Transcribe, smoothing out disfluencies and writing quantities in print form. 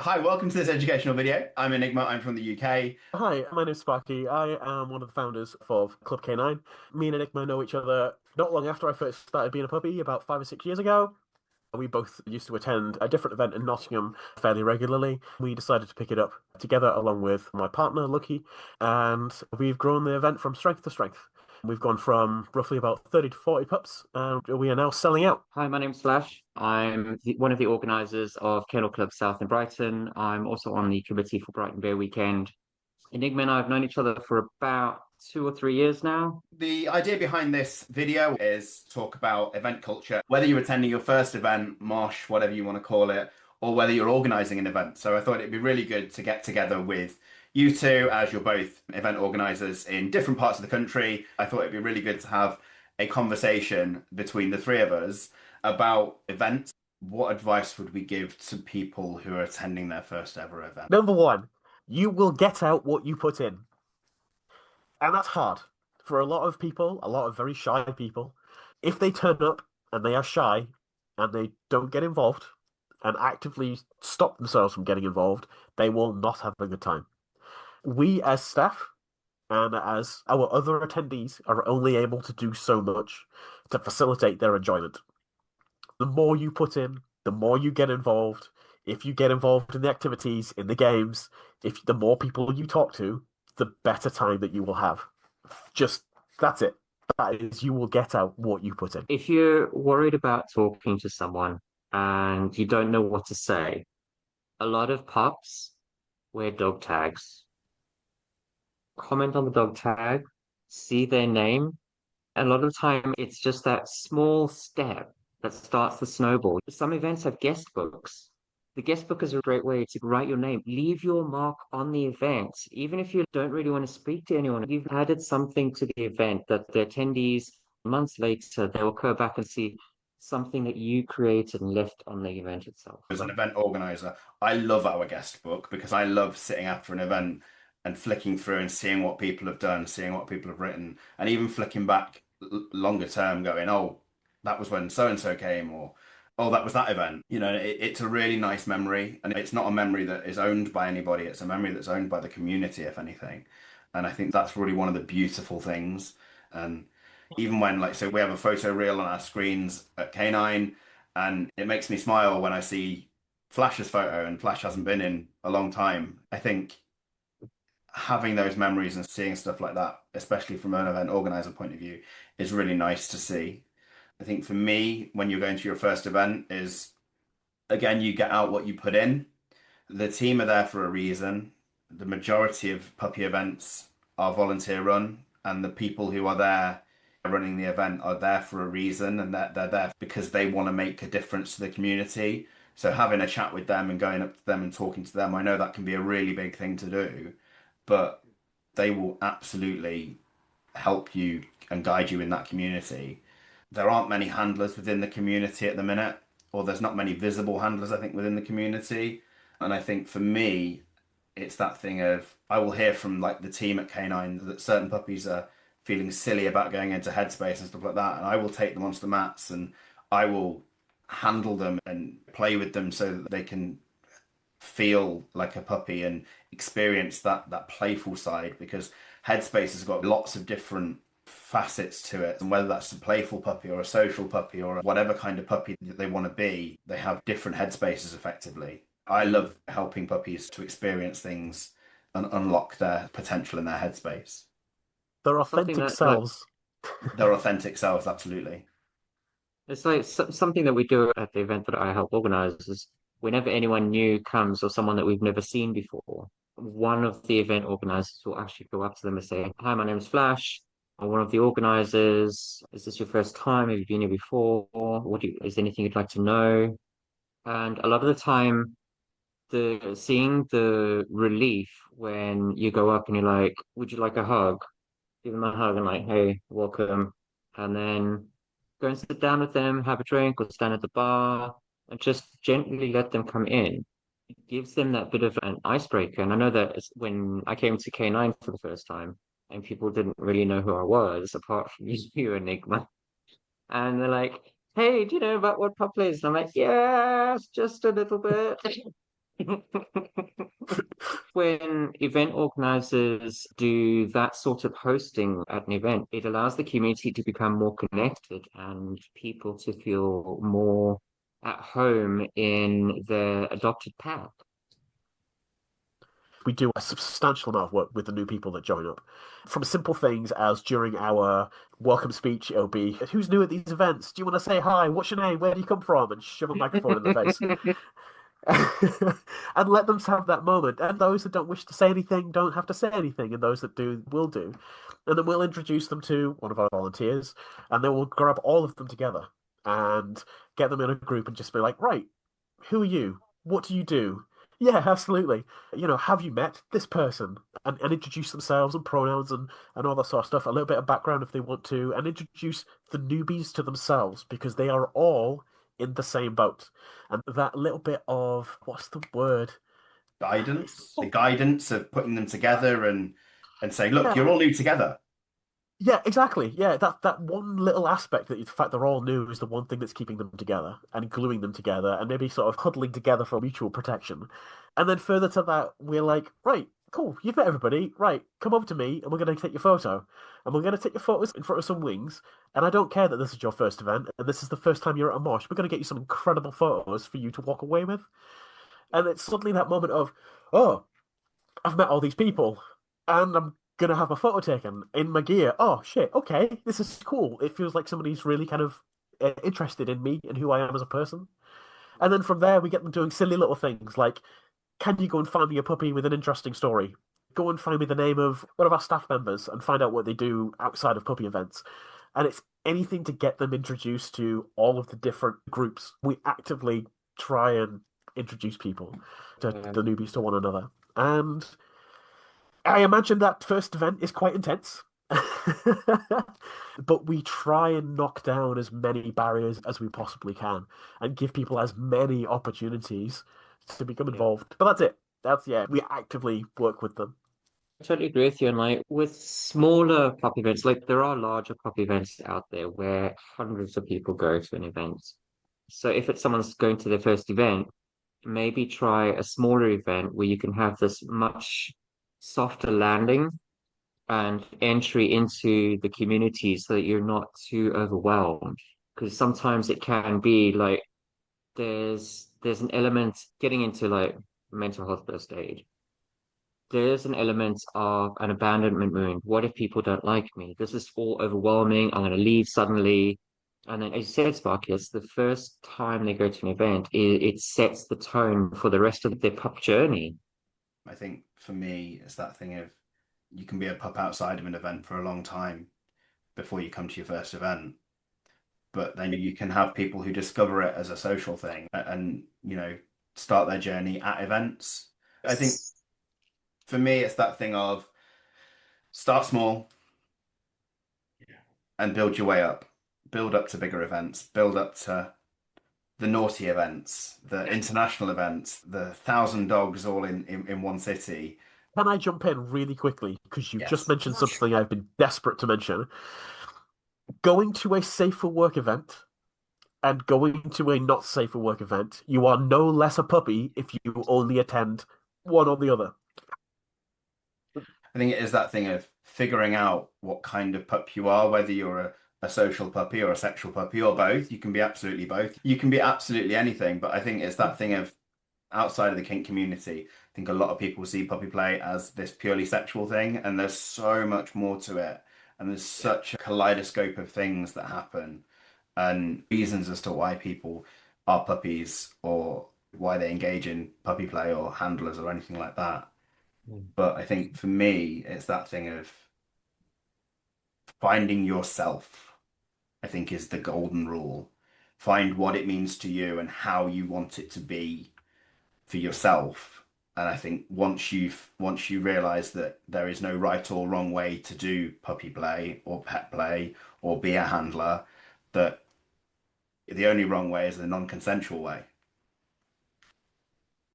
Hi, welcome to this educational video. I'm Enigma, I'm from the UK. Hi, my name's Sparky. I am one of the founders of Club K9. Me and Enigma know each other not long after I first started being a puppy, about 5 or 6 years ago. We both used to attend a different event in Nottingham fairly regularly. We decided to pick it up together along with my partner, Lucky, and we've grown the event from strength to strength. We've gone from roughly about 30 to 40 pups, and we are now selling out. Hi, my name's Flash. I'm one of the organisers of Kennel Club South in Brighton. I'm also on the committee for Brighton Bear Weekend. Enigma and I have known each other for about 2 or 3 years now. The idea behind this video is to talk about event culture, whether you're attending your first event, mosh, whatever you want to call it, or whether you're organising an event. So I thought it'd be really good to get together with you two, as you're both event organisers in different parts of the country. I thought it'd be really good to have a conversation between the three of us about events. What advice would we give to people who are attending their first ever event? Number one, you will get out what you put in. And that's hard for a lot of people, a lot of very shy people. If they turn up and they are shy and they don't get involved and actively stop themselves from getting involved, they will not have a good time. We, as staff and as our other attendees, are only able to do so much to facilitate their enjoyment. The more you put in, the more you get involved. If you get involved in the activities, in the games, if the more people you talk to, the better time that you will have. Just that's it. That is, you will get out what you put in. If you're worried about talking to someone and you don't know what to say, a lot of pups wear dog tags. Comment on the dog tag, see their name. A lot of the time, it's just that small step that starts the snowball. Some events have guest books. The guest book is a great way to write your name, leave your mark on the event. Even if you don't really want to speak to anyone, you've added something to the event that the attendees, months later, they'll go back and see something that you created and left on the event itself. As an event organizer, I love our guest book because I love sitting after an event and flicking through and seeing what people have done, seeing what people have written, and even flicking back longer term, going, "Oh, that was when so and so came," or "Oh, that was that event." It's a really nice memory, and it's not a memory that is owned by anybody. It's a memory that's owned by the community, if anything. And I think that's really one of the beautiful things. And even when, like, so we have a photo reel on our screens at K9. And it makes me smile when I see Flash's photo, and Flash hasn't been in a long time. I think having those memories and seeing stuff like that, especially from an event organizer point of view, is really nice to see. I think for me, when you're going to your first event, is again, you get out what you put in. The team are there for a reason. The majority of puppy events are volunteer run, and the people who are there running the event are there for a reason, and they're there because they want to make a difference to the community. So having a chat with them and going up to them and talking to them, I know that can be a really big thing to do, but they will absolutely help you and guide you in that community. There aren't many handlers within the community at the minute, or there's not many visible handlers, I think, within the community. And I think for me, it's that thing of I will hear from like the team at K9 that certain puppies are feeling silly about going into headspace and stuff like that, and I will take them onto the mats and I will handle them and play with them so that they can feel like a puppy and experience that playful side, because headspace has got lots of different facets to it, and whether that's a playful puppy or a social puppy or whatever kind of puppy that they want to be, they have different headspaces effectively. I love helping puppies to experience things and unlock their potential in their headspace. Their Something authentic that, like, selves. Their authentic selves, absolutely. it's like something that we do at the event that I help organize is whenever anyone new comes or someone that we've never seen before, one of the event organizers will actually go up to them and say, "Hi, my name's Flash. I'm one of the organizers. Is this your first time? Have you been here before? Is there anything you'd like to know?" And a lot of the time, the seeing the relief when you go up and you're like, "Would you like a hug?" Give them a hug and like, "Hey, welcome." And then go and sit down with them, have a drink, or stand at the bar, and just gently let them come in. It gives them that bit of an icebreaker. And I know that when I came to K9 for the first time, and people didn't really know who I was, apart from you, Enigma. And they're like, "Hey, do you know about what pop is?" And I'm like, "Yes, just a little bit." When event organizers do that sort of hosting at an event, it allows the community to become more connected and people to feel more at home in their adopted path. We do a substantial amount of work with the new people that join up. From simple things as during our welcome speech, it'll be, who's new at these events? Do you want to say hi? What's your name? Where do you come from? And shove a microphone in the face. And let them have that moment. And those that don't wish to say anything don't have to say anything, and those that do will do. And then we'll introduce them to one of our volunteers, and then we'll grab all of them together and get them in a group and just be like, right, who are you? What do you do? Yeah, absolutely. Have you met this person? And introduce themselves and pronouns and all that sort of stuff. A little bit of background if they want to, and introduce the newbies to themselves because they are all in the same boat. And that little bit of what's the word? Guidance, the guidance of putting them together and saying, look, Yeah, you're all new together. yeah, exactly. Yeah, that one little aspect that the fact they're all new is the one thing that's keeping them together and gluing them together and maybe sort of huddling together for mutual protection. And then further to that, we're like, right, cool, you've met everybody, right, come over to me and we're going to take your photo. And we're going to take your photos in front of some wings. And I don't care that this is your first event and this is the first time you're at a mosh. We're going to get you some incredible photos for you to walk away with. And it's suddenly that moment of, oh, I've met all these people and I'm gonna have my photo taken in my gear. Oh shit, okay, this is cool. It feels like somebody's really kind of interested in me and who I am as a person. And then from there, we get them doing silly little things like, can you go and find me a puppy with an interesting story? Go and find me the name of one of our staff members and find out what they do outside of puppy events. And it's anything to get them introduced to all of the different groups. We actively try and introduce people to the Um, newbies to one another. And I imagine that first event is quite intense. But we try and knock down as many barriers as we possibly can and give people as many opportunities to become yeah. involved. But that's it. Yeah, we actively work with them. I totally agree with you. And like with smaller pub events, like there are larger pub events out there where hundreds of people go to an event. So if it's someone's going to their first event, maybe try a smaller event where you can have this much softer landing and entry into the community so that you're not too overwhelmed. Because sometimes it can be like there's an element getting into like mental health first aid. There's an element of an abandonment wound. What if people don't like me? This is all overwhelming. I'm going to leave suddenly. And then, as you said, Sparky, it's the first time they go to an event, it sets the tone for the rest of their pup journey. I think for me, it's that thing of you can be a pup outside of an event for a long time before you come to your first event, but then you can have people who discover it as a social thing and, start their journey at events. I think for me, it's that thing of start small and build your way up, build up to bigger events, build up to the naughty events, the international events, the thousand dogs all in one city. Can I jump in really quickly? Because you've just Yes. mentioned something I've been desperate to mention. Going to a safe for work event and going to a not safe for work event, you are no less a puppy if you only attend one or the other. I think it is that thing of figuring out what kind of pup you are, whether you're a social puppy or a sexual puppy or both. You can be absolutely both. You can be absolutely anything, but I think it's that thing of outside of the kink community, I think a lot of people see puppy play as this purely sexual thing, and there's so much more to it. And there's such a kaleidoscope of things that happen and reasons as to why people are puppies or why they engage in puppy play or handlers or anything like that. Mm. But I think for me, it's that thing of finding yourself, I think is the golden rule. Find what it means to you and how you want it to be for yourself. And I think once you realize that there is no right or wrong way to do puppy play or pet play or be a handler, that the only wrong way is the non-consensual way.